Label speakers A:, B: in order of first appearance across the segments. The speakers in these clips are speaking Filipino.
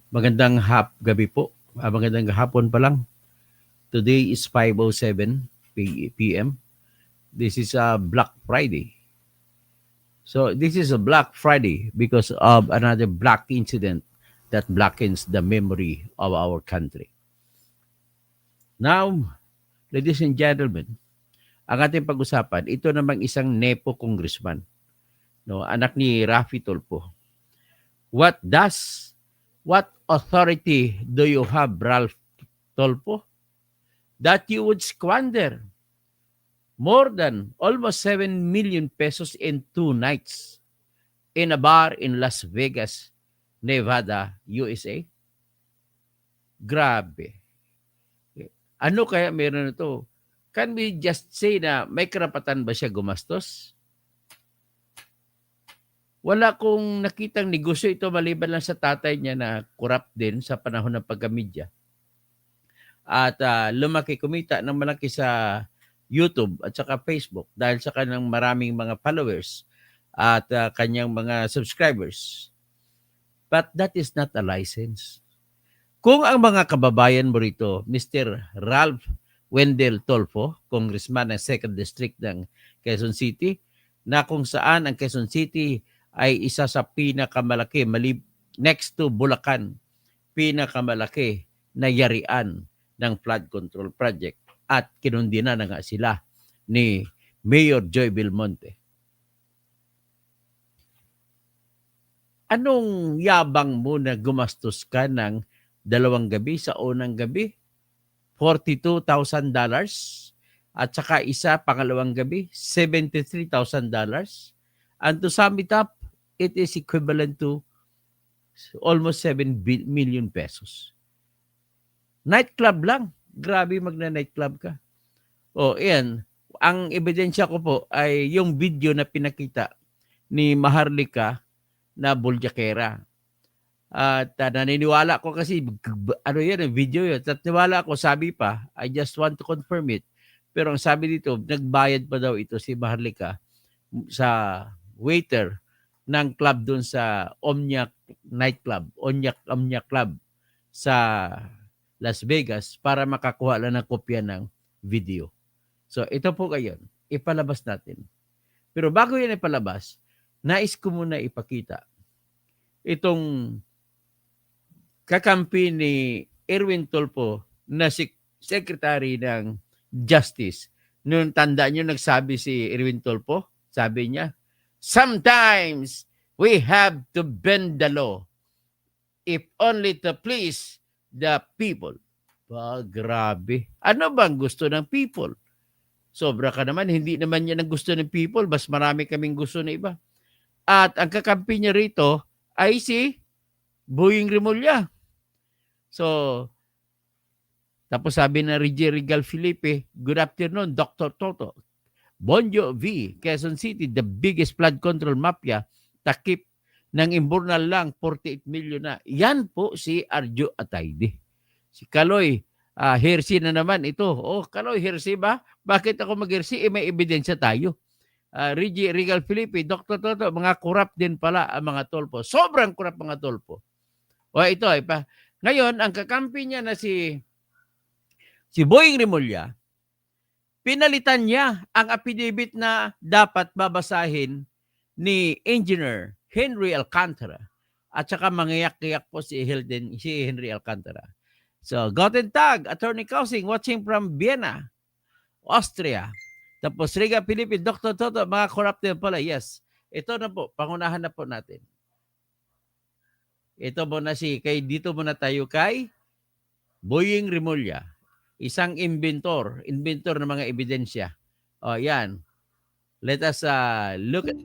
A: Magandang gabi po. Magandang hapon pa lang. Today is 5:07 p.m. This is a Black Friday. So this is a Black Friday because of another black incident that blackens the memory of our country. Now, ladies and gentlemen, ang ating pag-usapan, ito namang isang Nepo congressman, no, anak ni Raffy Tulfo. What authority do you have, Ralph Tulfo, that you would squander more than almost 7 million pesos in 2 nights in a bar in Las Vegas, Nevada, USA? Grabe. Ano kaya meron ito? Can we just say na may karapatan ba siya gumastos? Wala kong nakitang negosyo ito maliban lang sa tatay niya na corrupt din sa panahon ng pagkamedya. At lumaki, kumita ng malaki sa YouTube at saka Facebook dahil sa kanyang maraming mga followers at kanyang mga subscribers. But that is not a license. Kung ang mga kababayan mo rito, Mr. Ralph Wendell Tulfo, congressman ng 2nd District ng Quezon City, na kung saan ang Quezon City ay isa sa pinakamalaki, next to Bulacan, pinakamalaki na yarian ng flood control project at kinundina na nga sila ni Mayor Joy Belmonte. Anong yabang mo na gumastos ka ng 2 gabi sa unang gabi? $42,000 at saka isa pangalawang gabi, $73,000. And to sum it up, it is equivalent to almost 7 million pesos. Nightclub lang. Grabe magna-nightclub ka. O, yan. Ang ebidensya ko po ay yung video na pinakita ni Maharlika na buljakera. At naniniwala ko kasi, ano yan, video yun. At niwala ko, sabi pa, I just want to confirm it. Pero ang sabi dito, nagbayad pa daw ito si Maharlika sa waiter ng club dun sa Omnia Nightclub, Omnia Club sa Las Vegas para makakuha lang ng kopya ng video. So ito po ngayon, ipalabas natin. Pero bago yan ipalabas, nais ko muna ipakita itong kakampi ni Erwin Tulfo na si Secretary ng Justice. Noon tanda nyo, nagsabi si Erwin Tulfo, sabi niya, sometimes we have to bend the law if only to please the people. Grabe. Ano bang gusto ng people? Sobra ka naman. Hindi naman yan ang gusto ng people. Mas marami kaming gusto na iba. At ang kakampi niya rito ay si Boying Rimulya. So, tapos sabi na Regal Felipe, good afternoon, Dr. Toto. Bonjo V, Quezon City, the biggest flood control mafia, takip ng imburnal lang, 48 million na. Yan po si Arjo Atayde. Si Kaloy, Hersi na naman ito. Oh, Kaloy, Hersi ba? Bakit ako mag-Hersi? May ebidensya tayo. Regal Felipe, Dr. Toto, mga corrupt din pala ang mga Tulfo. Sobrang corrupt mga Tulfo. O ito, ngayon, ang kakampi niya na si Boying Rimulya, pinalitan niya ang affidavit na dapat babasahin ni Engineer Henry Alcantara at saka mangiyak-iyak po si Henry Alcantara. So, Guten Tag, Attorney Kausing, watching from Vienna, Austria. Tapos Riga, Philippines, Dr. Toto, mga corrupt din pala. Yes, ito na po, pangunahan na po natin. Ito muna dito muna tayo kay Boying Rimulya. Isang inventor ng mga ebidensya. O, yan. Let us look at...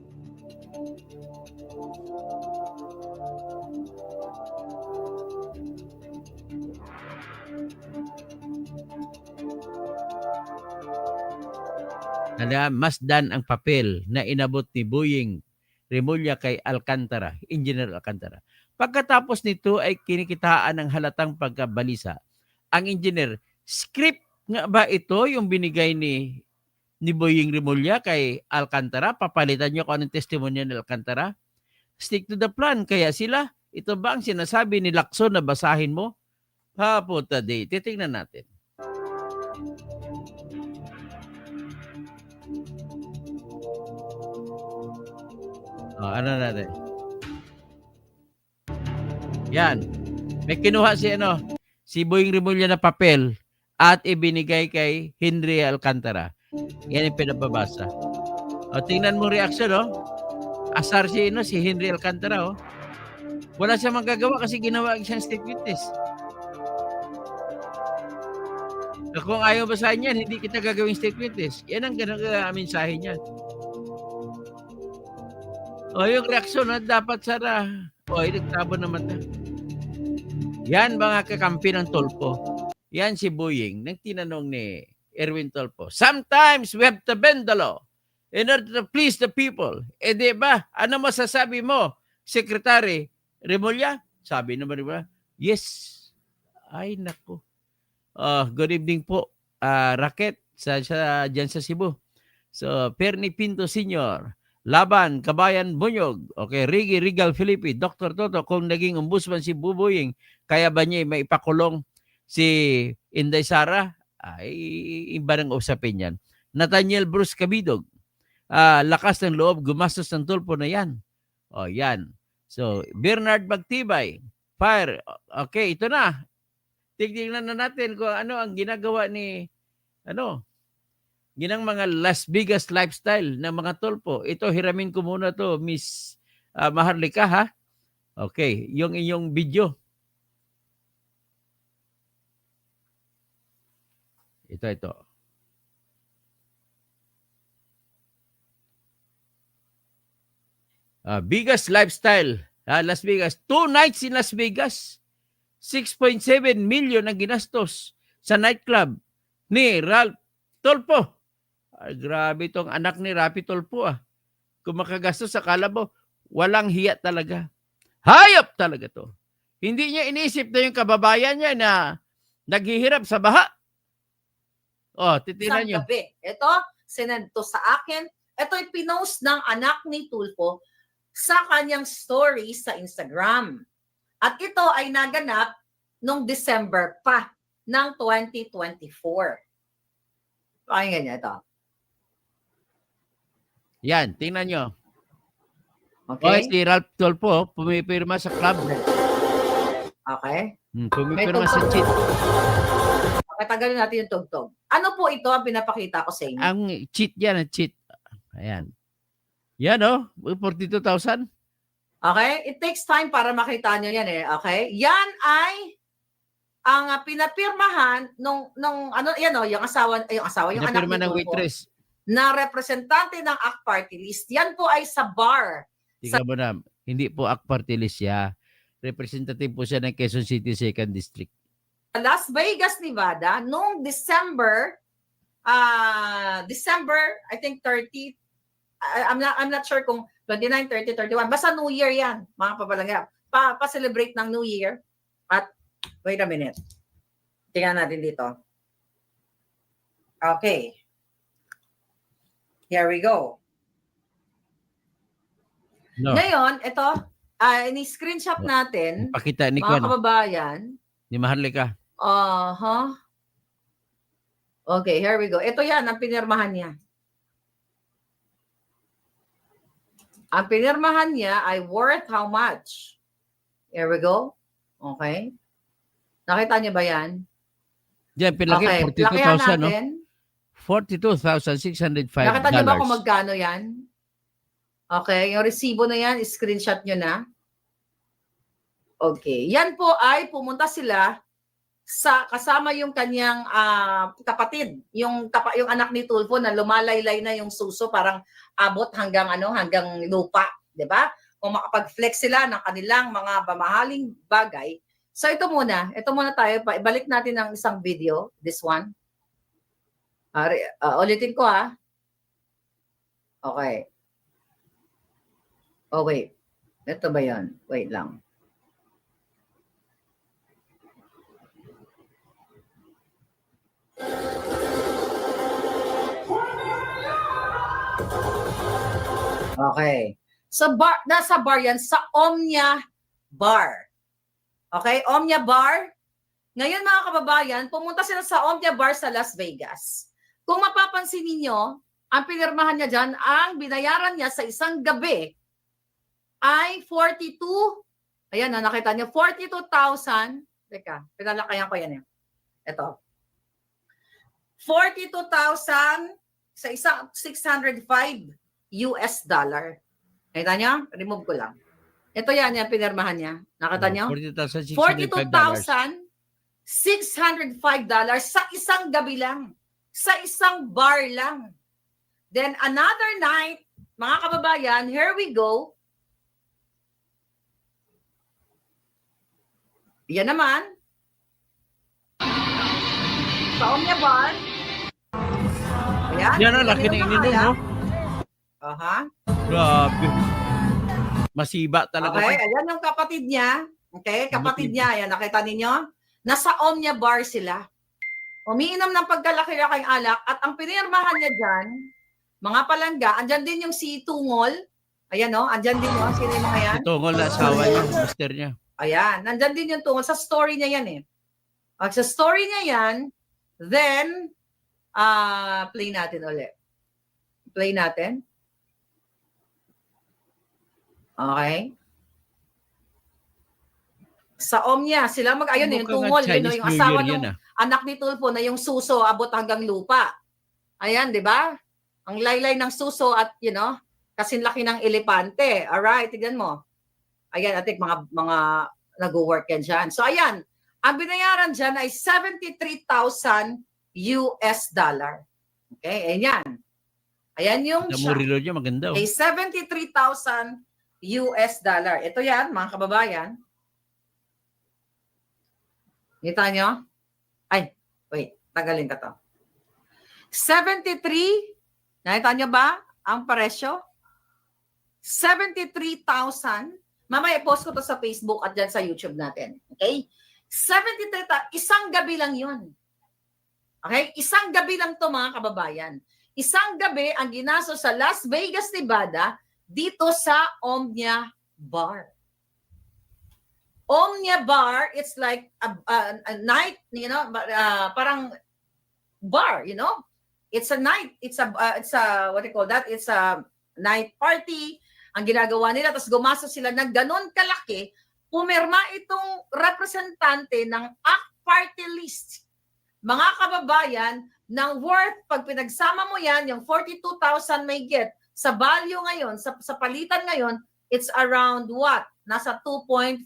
A: Masdan ang papel na inabot ni Boying Rimulya kay Alcantara, Engineer Alcantara. Pagkatapos nito ay kinikitaan ng halatang pagkabalisa. Ang engineer, script nga ba ito yung binigay ni Boying Rimulya kay Alcantara? Papalitan niyo kung anong testimonya ni Alcantara? Stick to the plan. Kaya sila, Ito ba ang sinasabi ni Lacson na basahin mo? Puta di. Titingnan natin. Ano natin? Yan. May kinuha si Boying Rimulya na papel at ibinigay kay Henry Alcantara. Yan yung pinababasa. Tingnan mo reaction, Asar si Henry Alcantara, Wala siyang magagawa kasi ginawa siyang state witness. Kung ayaw basahin yan, hindi kita gagawing state witness. Yan ang mensahe niya. Yung reaksyon na dapat sana. Nagtabo naman na. Yan mga kakampi ng Tulfo. Yan si Boying nang tinanong ni Erwin Tulfo. Sometimes we have to bend the law in order to please the people. Di ba? Ano masasabi mo, Secretary Rimulya? Sabi naman Rimulya, yes. Ay, nako. Good evening po, Racket, dyan sa Cebu. So, Perni Pinto Sr., Laban, Kabayan Bunyog, okay, Rigi Rigal Felipe, Dr. Toto, kung naging ombudsman si Buboying, kaya ba niya maipakulong si Inday Sara? Ay, iba ng usapin yan. Nathaniel Bruce Cabidog, lakas ng loob, gumastos ng Tulfo na yan. Yan. So, Bernard Magtibay, fire. Okay, ito na. Tignan na natin kung ano ang ginagawa ni ginang mga Las Vegas lifestyle ng mga Tulfo. Ito, hiramin ko muna to, Miss Maharlika, ha? Okay, yung inyong video. Ito. Vegas lifestyle. Las Vegas. 2 nights in Las Vegas. 6.7 million ang ginastos sa nightclub ni Ralph Tulfo. Grabe itong anak ni Rapi Tulfo. Kung makagastos sa kalabo, walang hiya talaga. Hayop talaga to. Hindi niya inisip na yung kababayan niya na naghihirap sa baha. Titinan niyo.
B: Ito, sinend to sa akin. Ito ay pinost ng anak ni Tulfo sa kanyang story sa Instagram. At ito ay naganap noong December pa ng 2024. Pakinggan niya ito.
A: Yan, tingnan nyo.
B: Okay.
A: Si Ralph Tulfo, pumipirma sa club.
B: Okay.
A: Pumipirma sa cheat.
B: Okay, tagalin natin yung tugtog. Ano po ito ang pinapakita ko sa inyo?
A: Ang cheat yan, cheat. Ayan. Yan, 42,000.
B: Okay? It takes time para makita nyo yan Okay? Yan ay ang pinapirmahan nung yung asawa, yung anak
A: Pinapirma
B: ni
A: ng
B: Tulfo
A: waitress.
B: na representante ng ACT Party List. Yan po ay sa bar.
A: Tingnan mo na, hindi po ACT Party List siya. Representative po siya ng Quezon City 2nd District.
B: Las Vegas, Nevada, noong December, I think 30, I'm not sure kung 29, 30, 31. Basta New Year yan, mga pabalangga. Pa-celebrate ng New Year. At, wait a minute. Tingnan natin dito. Okay. Here we go.
A: No.
B: Ngayon, ito, ni-screenshot natin,
A: Pakita ni
B: mga kababayan.
A: Ni Maharlika.
B: Okay, here we go. Ito yan, ang pinirmahan niya. Ang pinirmahan niya ay worth how much? Here we go. Okay. Nakita niyo ba yan?
A: Diyan, pinlaki,
B: okay,
A: 42,000, no?
B: natin.
A: 42,605.
B: Nakita niyo ba kung magkano yan? Okay, yung resibo na yan, screenshot nyo na. Okay, yan po ay pumunta sila sa kasama yung kanyang kapatid, yung anak ni Tulfo na lumalaylay na yung suso, parang abot hanggang lupa, 'di ba? Kung makapag-flex sila ng kanilang mga mamahaling bagay. So ito muna tayo, ibalik natin ang isang video, this one. Ulitin ko Okay. Oh wait. Ito ba 'yon? Wait lang. Okay. So nasa bar yan sa Omnia Bar. Okay? Omnia Bar. Ngayon mga kababayan, pumunta sila sa Omnia Bar sa Las Vegas. Kung mapapansin ninyo, ang pinirmahan niya dyan, ang binayaran niya sa isang gabi ay 42, ayan na, nakita niyo, 42,000, teka, pinalakayan ko yan eh. Ito. 42,000 sa isang 605 US dollar. Nakita niyo? Remove ko lang. Ito yan, yung pinirmahan niya. Nakita niyo? $42,605 sa isang gabi lang. Sa isang bar lang. Then another night, mga kababayan, here we go. Yan naman. Sa Omnia Bar. Ayan.
A: Yan ang laki ng ininom, no?
B: Aha.
A: Grabe. Masiba talaga.
B: Okay, ayan yung kapatid niya. Okay, kapatid niya. Ayan, nakita ninyo? Nasa Omnia Bar sila. Umiinom ng pagkalaki-laking alak at ang pinirmahan niya dyan, mga palangga, andyan din yung si Tungol. Ayan, no? Andyan din yun. Sino yung mga yan?
A: Ito, na asawa niya, mister niya.
B: Ayan, nandyan din yung Tungol. Sa story niya yan eh. Sa story niya yan, then, play natin ulit. Play natin. Okay. Sa Omnia, sila ayun yung Tungol, yun, yung asawa ng anak ni Tulfo na yung suso abot hanggang lupa. Ayan, di ba? Ang laylay ng suso at, kasing laki ng elepante. Alright, tignan mo. Ayan, atik, mga nag-work yan dyan. So, ayan, ang binayaran dyan ay 73,000 US dollar. Okay, ayan. Ayan yung
A: siya. Murilo niya, maganda.
B: Okay, 73,000 US dollar. Ito yan, mga kababayan. Kita nyo? Ay, wait, tagalin ka to. 73, nakita nyo ba ang presyo? 73,000. Mamaya post ko to sa Facebook at dyan sa YouTube natin. Okay? 73,000. Isang gabi lang yun. Okay? Isang gabi lang to mga kababayan. Isang gabi ang ginaso sa Las Vegas, Nevada dito sa Omnia Bar. Omnia Bar, it's like a night, parang bar, It's a night, it's a what do you call that? It's a night party. Ang ginagawa nila, tapos gumastos sila ng ganon kalaki, pumirma itong representante ng ACT Party List. Mga kababayan, ng worth, pag pinagsama mo yan, yung 42,000 may get, sa value ngayon, sa palitan ngayon, it's around what? Nasa 2.5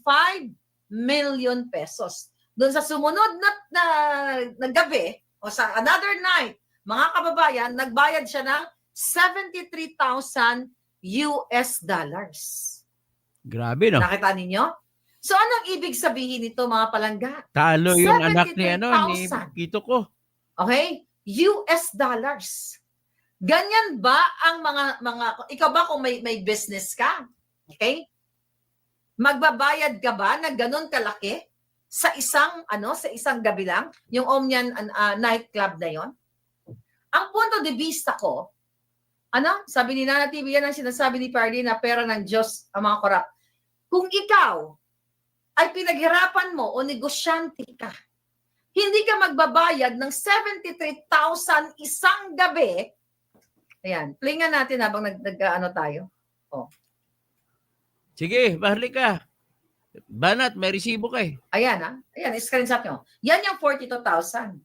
B: million pesos. Doon sa sumunod na gabi, o sa another night, mga kababayan, nagbayad siya ng 73,000 US dollars.
A: Grabe, no?
B: Nakita ninyo? So, anong ibig sabihin nito, mga palangga?
A: Talo yung anak ni Kito ko.
B: Okay? US dollars. Ganyan ba ang mga ikaw ba kung may business ka? Okay? Magbabayad ka ba ng ganun kalaki sa isang gabi lang, yung Omnia nightclub na 'yon? Ang punto de vista ko, sabi ni Nana TV, yan ang sinasabi ni Pardy na pera ng Diyos ang mga korap. Kung ikaw ay pinaghirapan mo o negosyante ka, hindi ka magbabayad ng 73,000 isang gabi. Ayan, play nga natin habang tayo. Oh.
A: Sige, bahali ka. Banat, may resibo ka eh.
B: Ayan, ayan, screenshot nyo. Yan yung 42,000.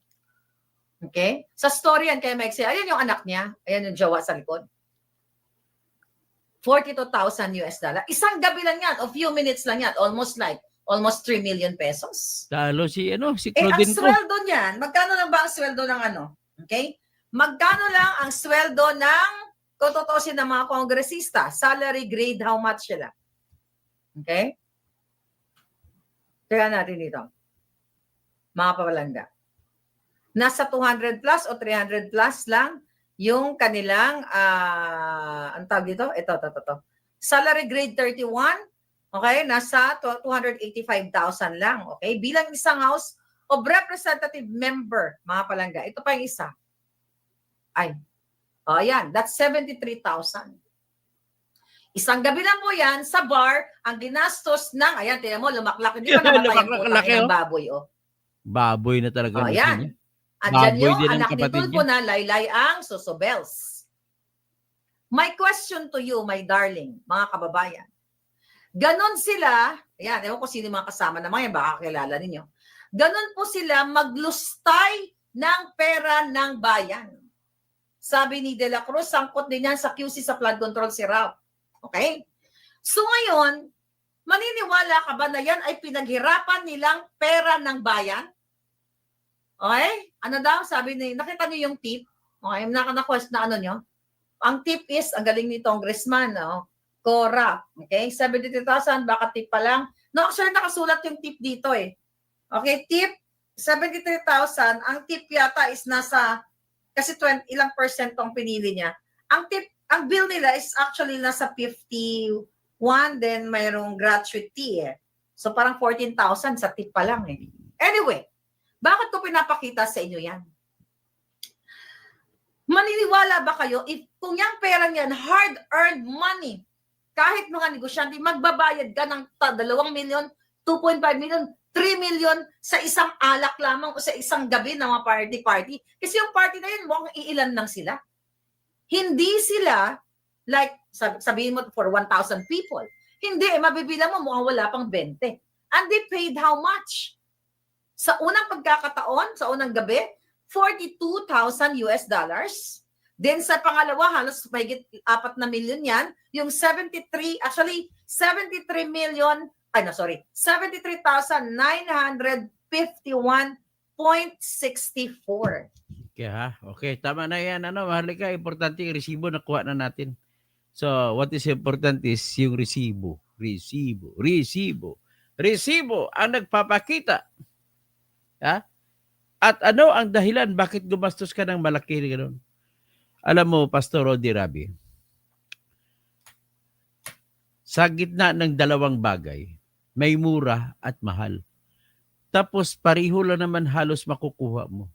B: Okay? Sa story yan kay Mike, ayan yung anak niya. Ayan yung jowa sa likod. 42,000 US dollar. Isang gabi lang yan, o few minutes lang yan. Almost 3 million pesos.
A: Talo si
B: Ang
A: Claudine ko.
B: sweldo niyan, magkano lang ba ang sweldo ng Okay? Magkano lang ang sweldo ng, kung tutusin ng mga kongresista, salary grade, how much sila? Okay? Tignan natin dito. Mga papalangga. Nasa 200 plus o 300 plus lang yung kanilang, ang tawag dito? Ito. Salary grade 31, okay? Nasa 285,000 lang, okay? Bilang isang House of Representative member, mga palangga. Ito pa yung isa. Ayan. That's 73,000. Isang gabi lang po yan sa bar, ang ginastos ng, ayan, tingnan mo, lumaklak. Hindi ba namatay ang
A: Lumaklak,
B: putang
A: laki,
B: ng
A: oh.
B: baboy, oh.
A: Baboy na talaga
B: Oh,
A: ang laki niya.
B: ayan. Andyan
A: Baboy
B: yung
A: din ang
B: anak ni
A: kapatid
B: Tulfo
A: niya.
B: na laylay ang Sosobels. My question to you, my darling, mga kababayan. Ganon sila, ayan, ewan ko sino mga kasama na mga yan, baka kilala ninyo. Ganon po sila maglustay ng pera ng bayan. Sabi ni De La Cruz, sangkot din yan sa QC sa flood control si Ralph. Okay? So ngayon, maniniwala ka ba na yan ay pinaghirapan nilang pera ng bayan? Okay? Ano daw? Sabi ni, nakita niyo yung tip? Okay, nakana-quest na ano nyo? Ang tip is, ang galing ni Congressman, no? Cora. Okay? 73,000, baka tip pa lang. No, actually, nakasulat yung tip dito eh. Okay, tip, 73,000. Ang tip yata is nasa, kasi 20, ilang percent tong pinili niya. Ang tip, ang bill nila is actually nasa 51, then mayroong gratuity eh. So parang 14,000 sa tip pa lang eh. Anyway, bakit ko pinapakita sa inyo yan? Maniniwala ba kayo, if kung yung pera niyan, hard-earned money, kahit mga negosyante, magbabayad ka ng 2 million, 2.5 million, 3 million sa isang alak lamang o sa isang gabi ng mga party-party. Kasi yung party na yun, mukhang iilan lang sila. Hindi sila, like, sabihin mo for 1,000 people. Hindi, mabibilang mo, mukhang wala pang 20. And they paid how much? Sa unang pagkakataon, sa unang gabi, $42,000 US dollars. Then sa pangalawa, halos mahigit 4 na milyon yan. Yung 73 million, 73,951.64.
A: Kaya, okay, tama na yan. Ano, mahalika, importante yung resibo nakuha na natin. So, what is important is yung resibo. Resibo ang nagpapakita. Ha? At ano ang dahilan bakit gumastos ka ng malaki gano'n? Alam mo, Pastor Rodi Rabi, sa gitna ng dalawang bagay, may mura at mahal. Tapos pareho lang naman halos makukuha mo.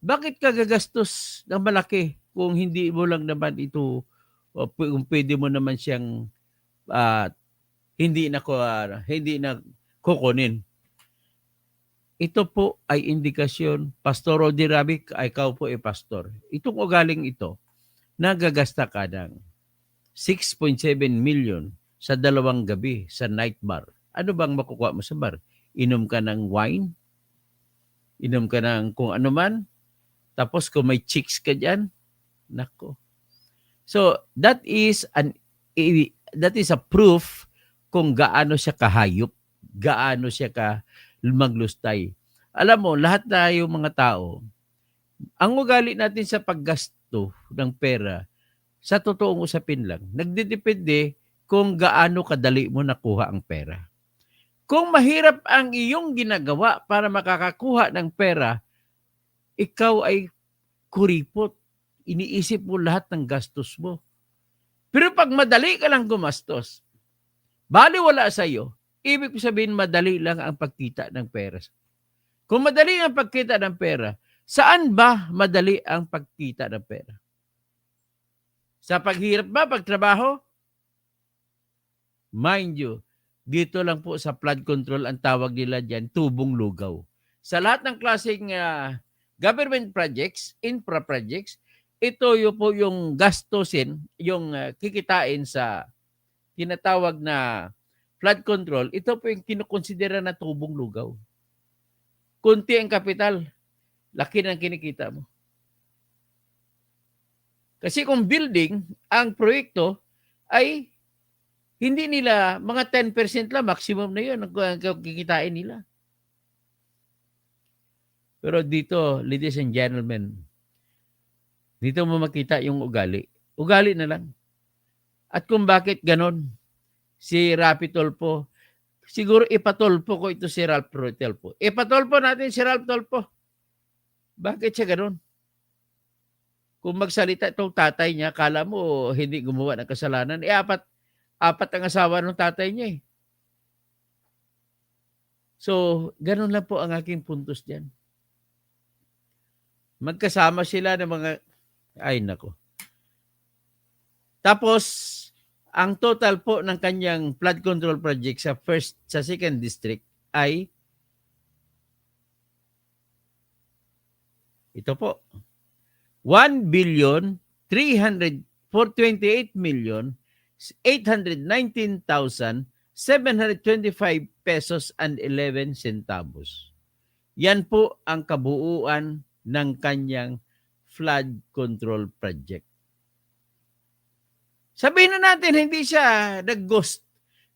A: Bakit ka gagastos ng malaki kung hindi mo lang naman ito, o kung pwede mo naman siyang hindi na kukunin? Ito po ay indikasyon, Pastor Rodi Rabi, ikaw po ay pastor. Itong ugaling ito, nagagasta ka ng 6.7 million sa 2 gabi sa night bar. Ano bang makukuha mo sa bar? Inom ka ng wine? Inom ka ng kung ano man? Tapos kung may chicks ka dyan? Nako. So, that is a proof kung gaano siya kahayop, gaano siya maglustay. Alam mo, lahat tayo mga tao, ang ugali natin sa paggasto ng pera, sa totoong usapin lang, nagdedepende kung gaano kadali mo nakuha ang pera. Kung mahirap ang iyong ginagawa para makakakuha ng pera, ikaw ay kuripot. Iniisip mo lahat ng gastos mo. Pero pag madali ka lang gumastos, baliwala sa iyo, ibig sabihin madali lang ang pagkita ng pera. Kung madali ang pagkita ng pera, saan ba madali ang pagkita ng pera? Sa paghirap ba, pagtrabaho? Mind you, dito lang po sa flood control, ang tawag nila dyan, tubong lugaw. Sa lahat ng klaseng government projects, infra projects, ito yung po yung gastusin, yung kikitain sa tinatawag na flood control, ito po yung kinukonsidera na tubong lugaw. Kunti ang kapital, laki ng kinikita mo. Kasi kung building, ang proyekto ay hindi nila, mga 10% lang, maximum na yun ang kikitain nila. Pero dito, ladies and gentlemen, dito mo makita yung ugali. Ugali na lang. At kung bakit ganon, si Rapi Tulfo, siguro ipatulpo ko ito si Ralph Tulfo. Ipatulpo natin si Ralph Tulfo. Bakit siya ganon? Kung magsalita itong tatay niya, kala mo hindi gumawa ng kasalanan. Apat ang asawa ng tatay niya eh. So, ganun lang po ang aking puntos diyan. Magkasama sila ng mga, ay nako. Tapos, Ang total po ng kanyang flood control project sa second district ay ito po, 1,348,819,725 pesos and 11 centavos. Yan po ang kabuuan ng kanyang flood control project. Sabihin na natin, hindi siya nag-ghost.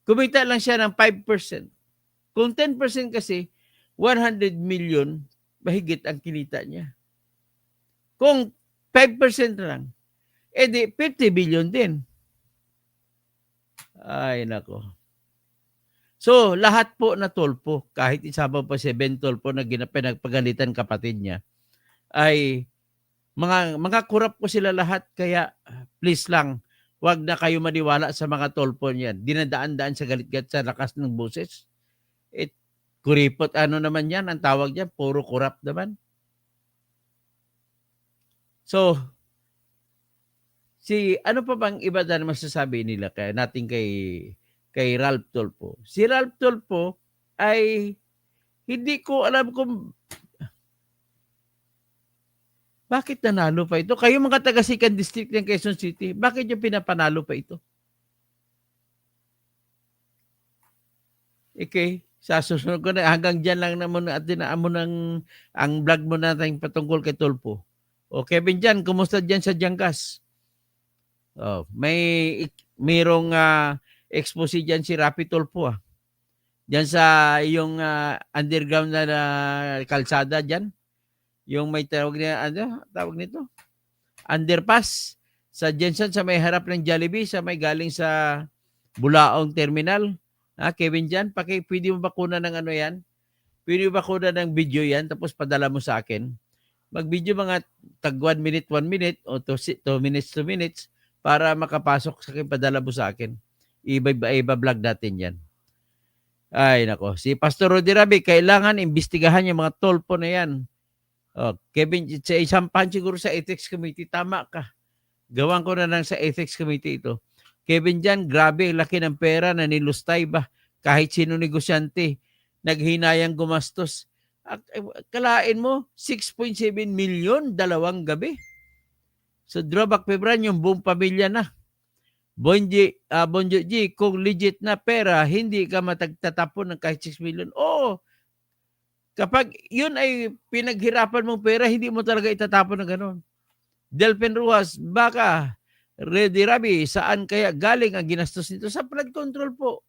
A: Kumita lang siya ng 5%. Kung 10% kasi, 100 million, mahigit ang kinita niya. Kung 5% lang, edi 50 billion din. Ay, nako. So, lahat po na tulpo, kahit isabaw pa si Ben Tulpo na pinagpagalitan kapatid niya, ay mga kurap ko sila lahat. Kaya, please lang, wag na kayo maniwala sa mga tulpo niyan. Dinadaan-daan sa galit-galit sa lakas ng boses. Kuripot ano naman yan, ang tawag niyan, puro kurap naman. So, ano pa bang iba na masasabi nila natin kay Ralph Tulfo? Si Ralph Tulfo ay hindi ko alam kung bakit nanalo pa ito. Kayo mga taga Second District ng Quezon City, bakit yung pinapanalo pa ito? Okay, sa susunod ko na, hanggang dyan lang naman at dinaamo ng ang vlog mo natin patungkol kay Tulfo. O Kevin Jan, kumusta dyan sa Jangkas? Oh, mayroong expose dyan si Rapi Tulfo. Dyan sa yung underground na kalsada dyan. Yung may tawag nito? Underpass. Sa Jensen, sa may harap ng Jollibee, sa may galing sa Bulaong Terminal. Kevin Jan, pwede mo ba kunan ng ano yan? Pwede mo ba kunan ng video yan tapos padala mo sa akin? Mag-video mga tag 1 minute, 1 minute o 2 minutes, 2 minutes para makapasok sa akin, padala mo sa akin. Iba-vlog natin yan. Ay, nako. Si Pastor Rudy Rabi, kailangan imbestigahan yung mga tulpo na yan. Kevin, sa isampahan siguro sa Ethics Committee, tama ka. Gawan ko na lang sa Ethics Committee ito. Kevin Jan, grabe, laki ng pera na nilustay ba? Kahit sino negosyante, naghinayang gumastos. Kalain mo, 6.7 million, 2 gabi. So, drawback Febran, yung buong pamilya na. Bonjo G, kung legit na pera, hindi ka matagtatapon ng kahit 6 million. Oo, kapag yun ay pinaghirapan mong pera, hindi mo talaga itatapon ng gano'n. Delphin Ruas, baka, Ready Rabi, saan kaya galing ang ginastos nito? Sa flood control po.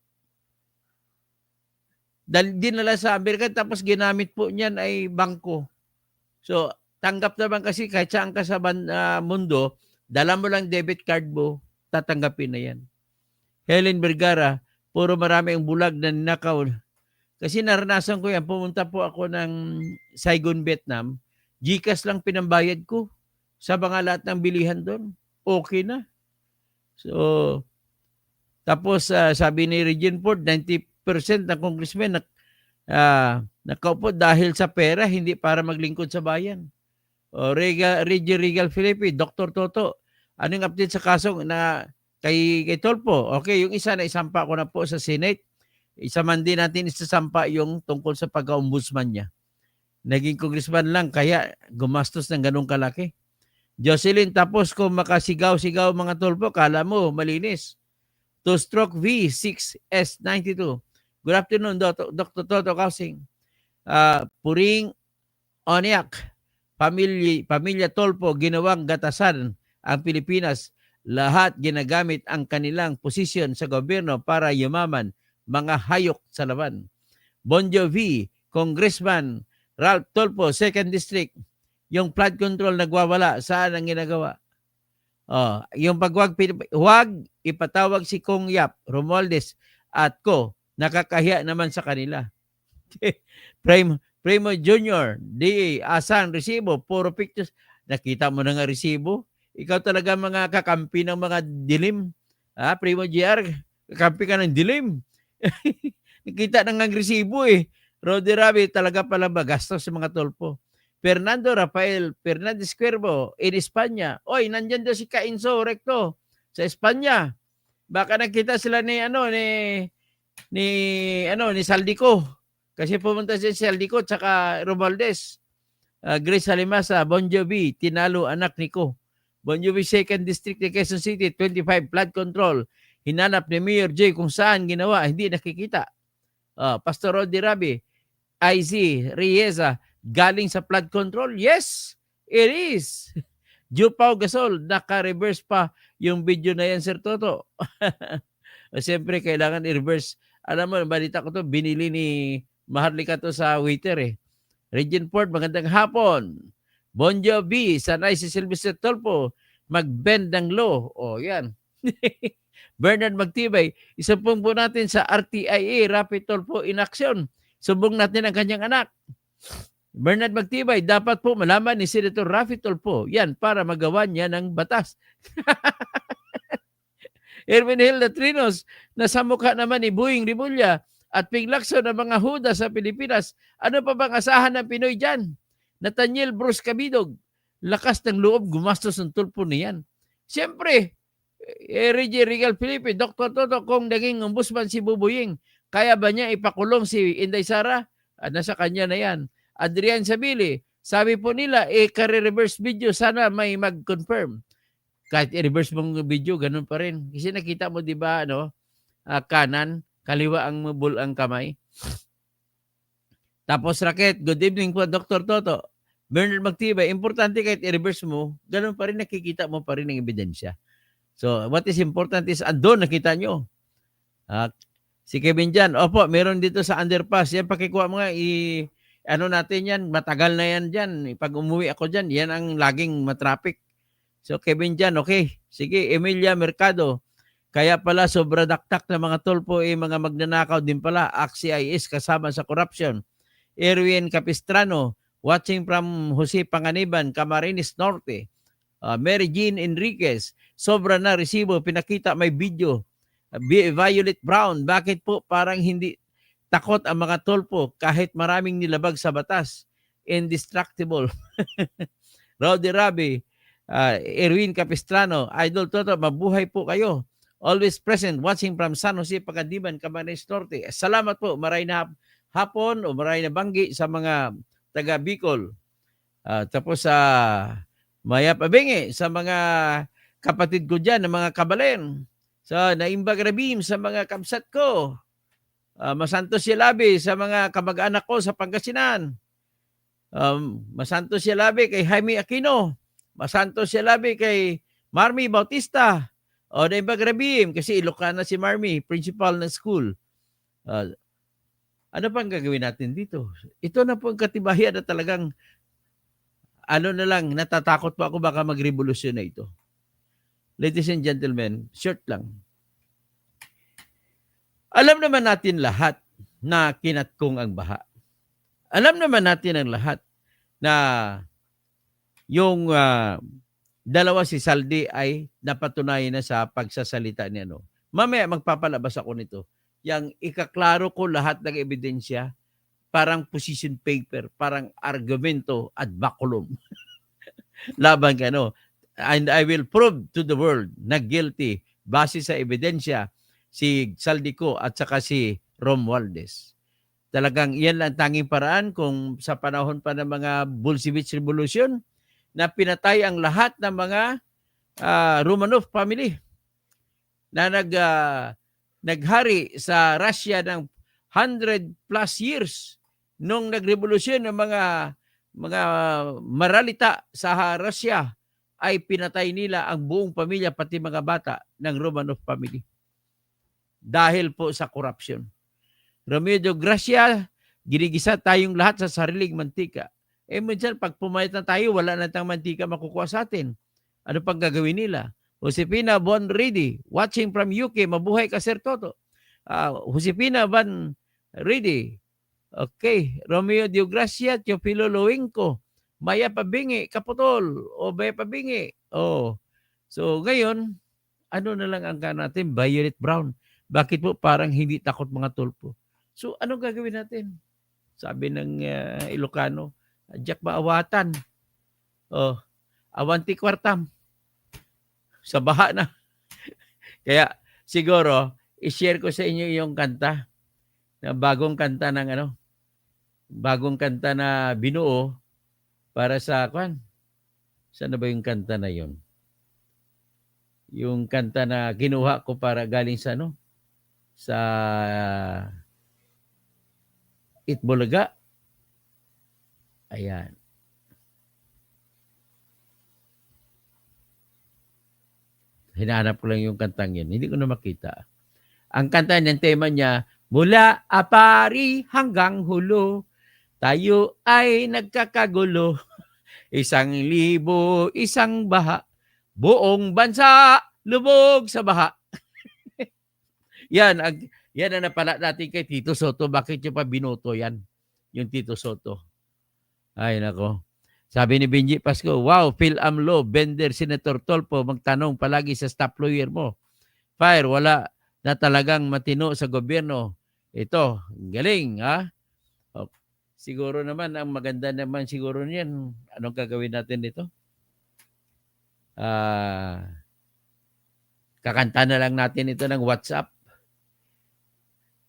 A: Dinala sa Amerika, tapos ginamit po niyan ay bangko. So, tanggap naman kasi kahit saan ka sa mundo, dala mo lang debit card mo, tatanggapin na yan. Helen Vergara, puro marami ang bulag na ninakaw. Kasi naranasan ko yan, pumunta po ako ng Saigon, Vietnam, GCash lang pinambayad ko sa mga lahat ng bilihan doon. Okay na. So, tapos sabi ni Regine Ford, 90% ng congressmen nakaupo dahil sa pera, hindi para maglingkod sa bayan. Reggie Regal Felipe, Dr. Toto, anong update sa kaso na kay Tulfo? Okay, yung isa na isampa ko na po sa Senate. Isa man din natin isasampa yung tungkol sa pagka-ombudsman niya. Naging congressman lang, kaya gumastos ng ganung kalaki. Jocelyn, tapos kung makasigaw-sigaw mga Tulfo, kala mo malinis. Two-stroke V6S92. Good afternoon, Dr. Toto Kausing. Puring Oniak, Pamilya Tulfo, ginawang gatasan ang Pilipinas. Lahat ginagamit ang kanilang posisyon sa gobyerno para yumaman, mga hayok sa laban. Bonjo V, Congressman Ralph Tulfo, 2nd District. Yung flood control nagwawala, saan ang ginagawa? Yung huwag ipatawag si Kong Yap, Romualdez at ko, nakakahiya naman sa kanila. Primo Junior, DA, asan, resibo, puro pictures. Nakita mo na nga resibo? Ikaw talaga mga kakampi ng mga dilim. Primo JR, kakampi ka ng dilim. Nakita na nga resibo eh. Rodi Rabi, talaga pala magastos sa mga Tulfo. Fernando Rafael Fernandez Cuervo in Espanya. Oy, nandyan daw si Cainzo Recto sa Espanya. Baka nakita sila ni ni Saldico. Kasi pumunta si Saldico tsaka Romualdez. Grace Halimasa, Bon Jovi, tinalo anak ni Ko. Bon Jovi 2nd District ni Quezon City, 25 flood control. Hinanap ni Mayor J kung saan ginawa, hindi nakikita. Pastor Rodi Rabi, IZ, Rieza, galing sa flood control? Yes, it is. Jupao Gasol, naka-reverse pa yung video na yan, Sir Toto. Siyempre, kailangan i-reverse. Alam mo, balita ko to, binili ni Maharlika to sa waiter eh. Regine Ford, magandang hapon. Bon Jovi, sanay si Sylvester Tolpo, mag-bend ng law. O, yan. Bernard Magtibay, isumbong po natin sa RTIA, Rapid Tolpo in action. Sumbong natin ang kanyang anak. Bernard Magtibay, dapat po malaman ni Senator Rafi Tolpo, yan, para magawa niya ng batas. Erwin Hilda Trinos, nasa mukha naman ni Buing Rimulya at Pinglakso ng mga huda sa Pilipinas. Ano pa bang asahan ng Pinoy dyan? Nathaniel Bruce Cabidog, lakas ng loob, gumastos ng tulpo niyan. Siyempre, Reggie Regal Felipe, Dr. Toto, kung naging ombudsman si Bubuying, kaya ba niya ipakulong si Inday Sara? Nasa kanya na yan. Adrian Sabili, sabi po nila, kare-reverse video, sana may mag-confirm. Kahit i-reverse mong video, ganun pa rin. Kasi nakita mo, di ba, kanan, kaliwa ang kamay. Tapos Raket, good evening po, Dr. Toto. Bernard Magtibay, importante kahit i-reverse mo, ganun pa rin, nakikita mo pa rin ang ebidensya. So, what is important is, andun, nakita nyo. Si Kevin Jan, opo, meron dito sa underpass. Yan, pakikuha mo nga, natin yan, matagal na yan dyan. Pag umuwi ako dyan, yan ang laging matraffic. So, Kevin Jan, okay. Sige, Emilia Mercado. Kaya pala, sobra daktak na mga tolpo, mga magnanakaw din pala. AXIS kasama sa corruption. Erwin Capistrano, watching from Jose Panganiban, Camarines Norte. Mary Jean Enriquez, sobra na resibo, pinakita may video. Violet Brown, bakit po parang hindi takot ang mga tolpo kahit maraming nilabag sa batas? Indestructible. Rowdy Rabi, Erwin Capistrano, Idol Toto, mabuhay po kayo. Always present, watching from San Jose, Pagadiman, Camarines Norte. Salamat po, maray na hapon o maray na banggi sa mga taga Bicol. Tapos sa Maya Pabingi, sa mga kapatid ko dyan, ng mga kabalen. Sa Naimbag Rabim, sa mga kamsat ko. Masantos Silabi, sa mga kamag-anak ko sa Pangasinan. Masantos Silabi kay Jaime Aquino. Masantos Silabi kay Marmy Bautista. O Naimbag Rabim, kasi Ilocana si Marmy, principal ng school. Ano pang gagawin natin dito? Ito na po ang katibayan na talagang natatakot pa ako baka magrevolusyon na ito. Ladies and gentlemen, short lang. Alam naman natin lahat na kinatkong ang baha. Alam naman natin ang lahat na yung dalawa si Saldi ay napatunayan na sa pagsasalita niya. Mamaya magpapalabas ako nito. Yang ikaklaro ko lahat ng ebidensya, parang position paper, parang argumento ad baculum. Laban ka, And I will prove to the world na guilty base sa ebidensya si Saldico at saka si Romualdez. Talagang iyan lang tanging paraan kung sa panahon pa ng mga Bolshevik Revolution na pinatay ang lahat ng mga Romanov family na naghari sa Russia ng 100 plus years nung nagrevolusyon ng mga maralita sa Russia ay pinatay nila ang buong pamilya pati mga bata ng Romanov family dahil po sa corruption. Romeo de Gracia, ginigisa tayong lahat sa sariling mantika. Minsan pag pumayat na tayo, wala na tayong mantika makukuha sa atin. Ano pang gagawin nila? Josefina Von Reedy, watching from UK, mabuhay ka Sir Toto. Josefina Von Reedy, okay. Romeo de Gracia, Teofilo Lowenco, Maya Pabingi, Kaputol, o Maya Pabingi. So ngayon, ano na lang ang natin? Violet Brown. Bakit po parang hindi takot mga tulpo? So anong gagawin natin? Sabi ng Ilocano, Jack maawatan. Awanti kwartam. Sa baha na. Kaya siguro, i-share ko sa inyo yung kanta, na bagong kanta ng bagong kanta na binuo para sa saan na ba yung kanta na yun? Yung kanta na kinuha ko para galing sa sa Itbulaga. Ayan. Hinahanap ko lang yung kantang yun. Hindi ko na makita. Ang kanta niyan, tema niya, mula Apari hanggang Hulo, tayo ay nagkakagulo. 1,000, isang baha. Buong bansa, lubog sa baha. Yan ang napala natin kay Tito Soto. Bakit nyo pa binoto yan? Yung Tito Soto. Ay, nako. Sabi ni Benji Pasco, wow, Phil Amlo, Bender, Senator Tolpo, magtanong palagi sa staff lawyer mo. Fire, wala na talagang matino sa gobyerno. Ito, galing, ha? O, siguro naman, ang maganda naman siguro niyan, anong gagawin natin dito? Kakanta na lang natin ito ng WhatsApp.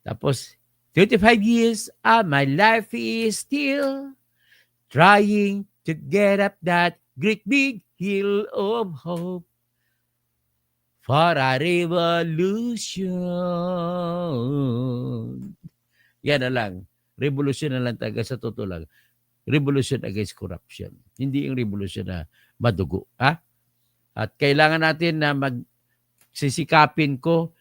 A: Tapos, 35 years of my life is still trying to get up that great big hill of hope for a revolution. Yan na lang. Revolution na lang talaga sa totoo lang. Revolution against corruption. Hindi yung revolution na madugo. Ha? At kailangan natin na magsisikapin ko.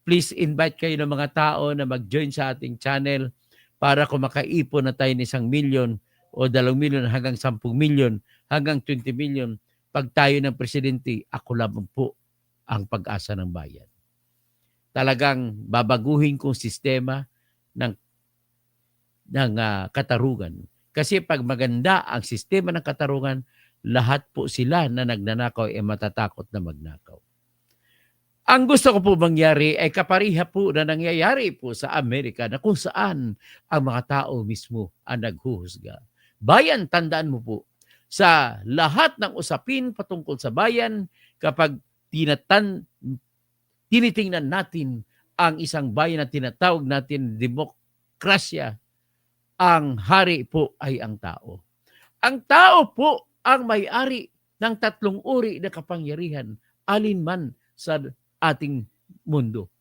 A: Please invite kayo ng mga tao na mag-join sa ating channel para kung makaipon na tayo ng 1 million o 2 million hanggang 10 million, hanggang 20 million. Pag tayo ng presidente, ako lamang po ang pag-asa ng bayan. Talagang babaguhin kong sistema ng katarungan. Kasi pag maganda ang sistema ng katarungan, lahat po sila na nagnanakaw ay matatakot na magnakaw. Ang gusto ko po mangyari ay kapariha po na nangyayari po sa Amerika na kung saan ang mga tao mismo ang naghuhusga. Bayan, tandaan mo po, sa lahat ng usapin patungkol sa bayan, kapag tinitingnan natin ang isang bayan na tinatawag natin demokrasya, ang hari po ay ang tao. Ang tao po ang may-ari ng 3 uri na kapangyarihan, alinman sa ating mundo.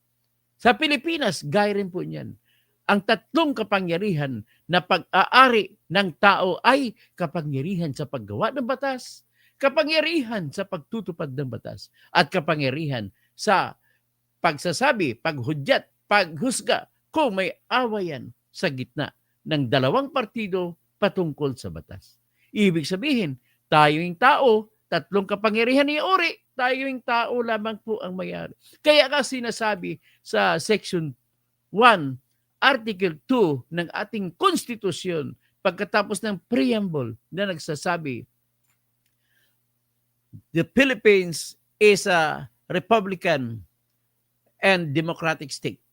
A: Sa Pilipinas, gaya rin po niyan. Ang 3 kapangyarihan na pag-aari ng tao ay kapangyarihan sa paggawa ng batas, kapangyarihan sa pagtutupad ng batas, at kapangyarihan sa pagsasabi, paghudyat, paghusga kung may awayan sa gitna ng 2 partido patungkol sa batas. Ibig sabihin, tayo yung tao, 3 kapangyarihan ni uri, tayo yung tao lamang po ang mayari. Kaya ka sinasabi sa Section 1, Article 2 ng ating konstitusyon, pagkatapos ng preamble na nagsasabi, the Philippines is a republican and democratic state.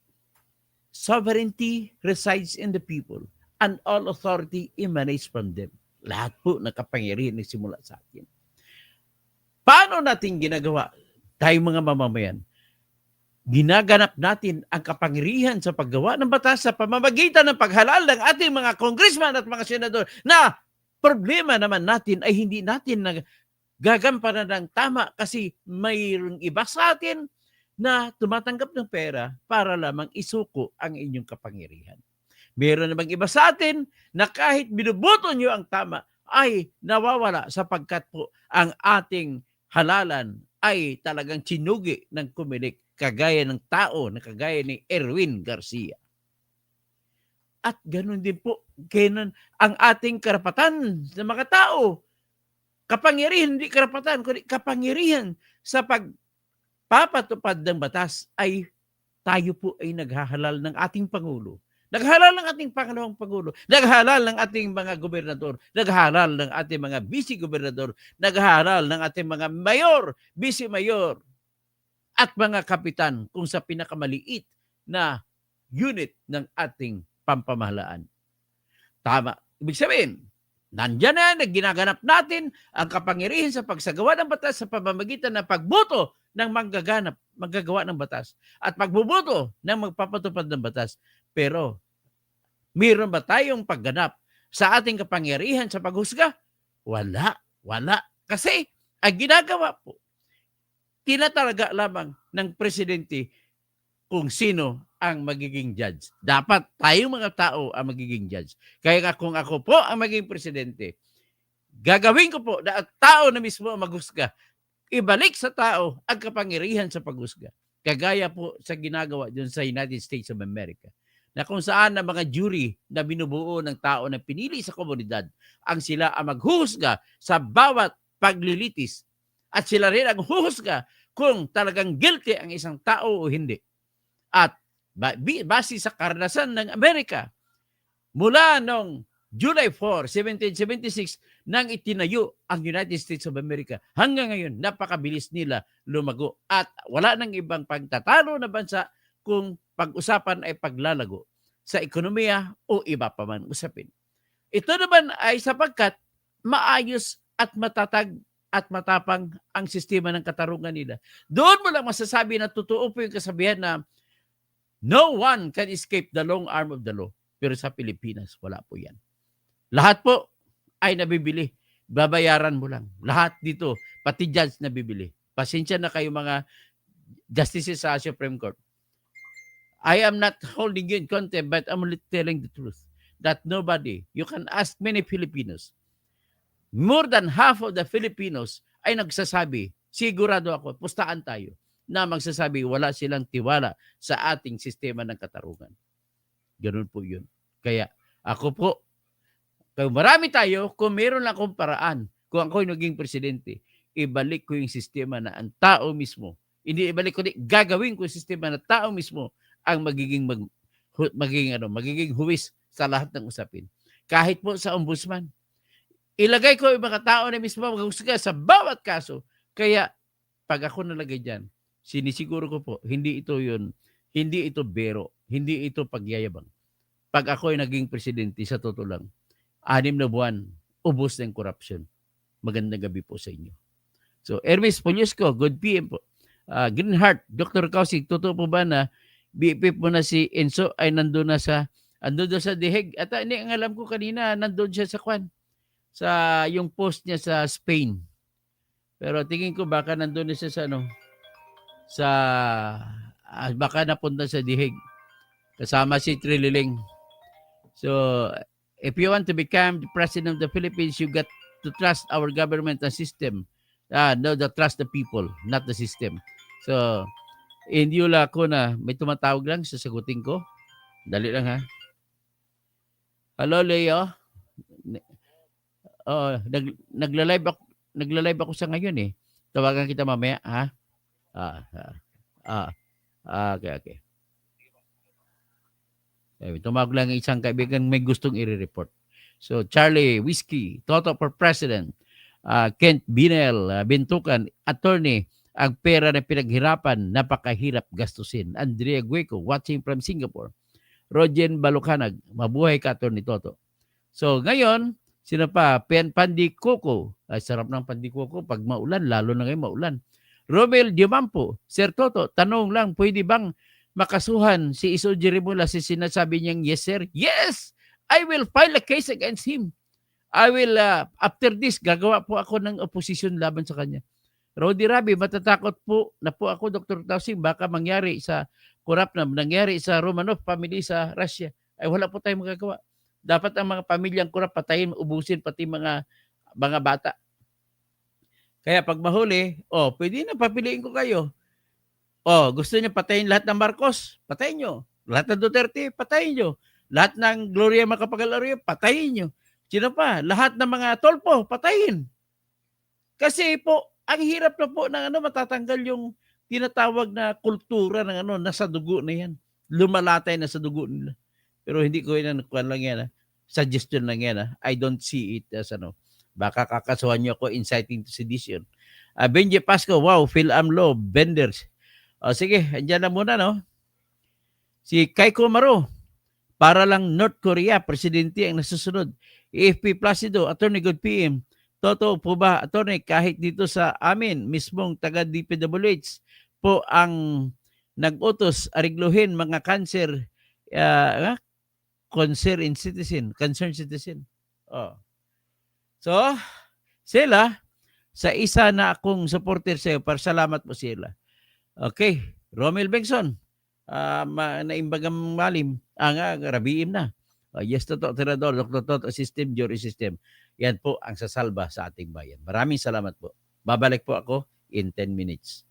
A: Sovereignty resides in the people and all authority emanates from them. Lahat po na kapangyarihan na simula sa atin. Paano natin ginagawa? Tayo mga mamamayan, ginaganap natin ang kapangyarihan sa paggawa ng batas sa pamamagitan ng paghalal ng ating mga congressman at mga senador na problema naman natin ay hindi natin gagampanan ng tama kasi mayroong iba sa atin na tumatanggap ng pera para lamang isuko ang inyong kapangyarihan. Meron namang iba sa atin na kahit binuboto nyo ang tama ay nawawala sapagkat po ang ating halalan ay talagang chinugi ng kumilik kagaya ng tao na kagaya ni Erwin Garcia. At ganoon din po, ganun ang ating karapatan sa mga tao. Kapangyarihan, hindi karapatan, kundi kapangyarihan sa pagpapatupad ng batas ay tayo po ay naghahalal ng ating Pangulo. Naghalal ng ating Pangalawang Pangulo, naghalal ng ating mga gobernador, naghalal ng ating mga vice-gobernador, naghalal ng ating mga mayor, vice-mayor, at mga kapitan kung sa pinakamaliit na unit ng ating pampamahalaan. Tama. Ibig sabihin, nandyan na, ginaganap natin ang kapangyarihan sa pagsagawa ng batas sa pamamagitan ng pagboto ng manggagawa ng batas at magbuboto ng magpapatupad ng batas. Pero mayroon ba tayong pagganap sa ating kapangyarihan sa paghusga? Wala. Kasi ang ginagawa po, tinatalaga lamang ng presidente kung sino ang magiging judge. Dapat tayong mga tao ang magiging judge. Kaya nga kung ako po ang magiging presidente, gagawin ko po na ang tao na mismo ang maghusga. Ibalik sa tao ang kapangyarihan sa paghusga. Kagaya po sa ginagawa dun sa United States of America, na kung saan ang mga jury na binubuo ng tao na pinili sa komunidad ang sila ang maghuhusga sa bawat paglilitis at sila rin ang huhusga kung talagang guilty ang isang tao o hindi. At base sa karanasan ng Amerika, mula noong July 4, 1776, nang itinayo ang United States of America, hanggang ngayon, napakabilis nila lumago. At wala nang ibang pagtatalo na bansa kung pag-usapan ay paglalago sa ekonomiya o iba pa man usapin. Ito naman ay sapagkat maayos at matatag at matapang ang sistema ng katarungan nila. Doon mo lang masasabi na totoo po yung kasabihan na no one can escape the long arm of the law. Pero sa Pilipinas, wala po yan. Lahat po ay nabibili. Babayaran mo lang. Lahat dito, pati judge nabibili. Pasensya na kayo mga justices sa Supreme Court. I am not holding you in contempt, but I'm only telling the truth. That nobody, you can ask many Filipinos, more than half of the Filipinos ay nagsasabi, sigurado ako, pustaan tayo, na magsasabi wala silang tiwala sa ating sistema ng katarungan. Ganun po yun. Kaya ako po, kung marami tayo, kung meron lang akong paraan, kung ako'y naging presidente, ibalik ko yung sistema na ang tao mismo, hindi ibalik ko, gagawin ko yung sistema na tao mismo ang magiging huwis sa lahat ng usapin. Kahit po sa ombudsman, ilagay ko yung mga tao na mismo maghusga sa bawat kaso. Kaya pag ako nalagay dyan, sinisiguro ko po, hindi ito bero, hindi ito pagyayabang. Pag ako ay naging presidente, sa totoo lang, 6 na buwan, ubos ng corruption. Magandang gabi po sa inyo. So, Hermes Poliusco, good PM po. Greenheart, Dr. Kausig, totoo po ba na BFF mo na si Enzo ay nandun sa The Hague? At hindi, ang alam ko kanina, nandun siya sa yung post niya sa Spain. Pero tingin ko baka nandun na siya baka napunta sa The Hague. Kasama si Trililing. So, if you want to become the president of the Philippines, you got to trust our government and system. No, trust the people, not the system. So, hindi wala ko na may tumatawag lang, sasagutin ko. Dali lang ha. Hello, Leo. Nagla-live ako sa ngayon eh. Tawagan kita mamaya, ha? Okay. Tumawag lang isang kaibigan may gustong i-report. So, Charlie Whiskey, Toto for President, Kent Binel, Bintukan, Attorney, ang pera na pinaghirapan, napakahirap gastusin. Andrea Gueco, watching from Singapore. Rogen Balukanag, mabuhay ka, Attorney Toto. So, ngayon, sino pa? Pandi Coco. Ay, sarap ng Pandi Coco. Pag maulan, lalo na ngayon maulan. Romel Diamampo, Sir Toto, tanong lang, pwede bang makasuhan si Iso Jerimula si sinasabi niyang yes, sir? Yes! I will file a case against him. I will, after this, gagawa po ako ng opposition laban sa kanya. Rodi Rabi, matatakot po na po ako, Dr. Tausing, baka mangyari sa corrupt na nangyari sa Romanov family sa Russia. Ay wala po tayong magagawa. Dapat ang mga pamilyang corrupt patayin, ubusin pati mga bata. Kaya pag mahuli, pwede na papiliin ko kayo. Gusto niyo patayin lahat ng Marcos? Patayin nyo. Lahat ng Duterte? Patayin nyo. Lahat ng Gloria Macapagal-Arroyo? Patayin nyo. Sino pa? Lahat ng mga Tolpo? Patayin. Kasi po, ang hirap na po ng matatanggal yung tinatawag na kultura ng nasa dugo na yan. Lumalatay na sa dugo nila. Pero hindi ko yan lang yan. Suggestion lang yan. I don't see it as baka kakasuhan nyo ako inciting to sedition. Benji Pasco, wow, Phil Amlo, Benders. Sige, andyan na muna, no? Si Keiko Maro, para lang North Korea, presidente ang nasusunod. AFP Placido, Attorney Good PM, totoo po ba, attorney, kahit dito sa amin, mismong taga DPWH po ang nag-utos arigluhin mga cancer, concerned citizen. Oh. So, sila, sa isa na akong supporter sa'yo, salamat po sila. Okay, Romel Bengson, naimbagang malim, rabiim na. Yes, totoo, Tirador, Dr. System, Jury System. Yan po ang sasalba sa ating bayan. Maraming salamat po. Babalik po ako in 10 minutes.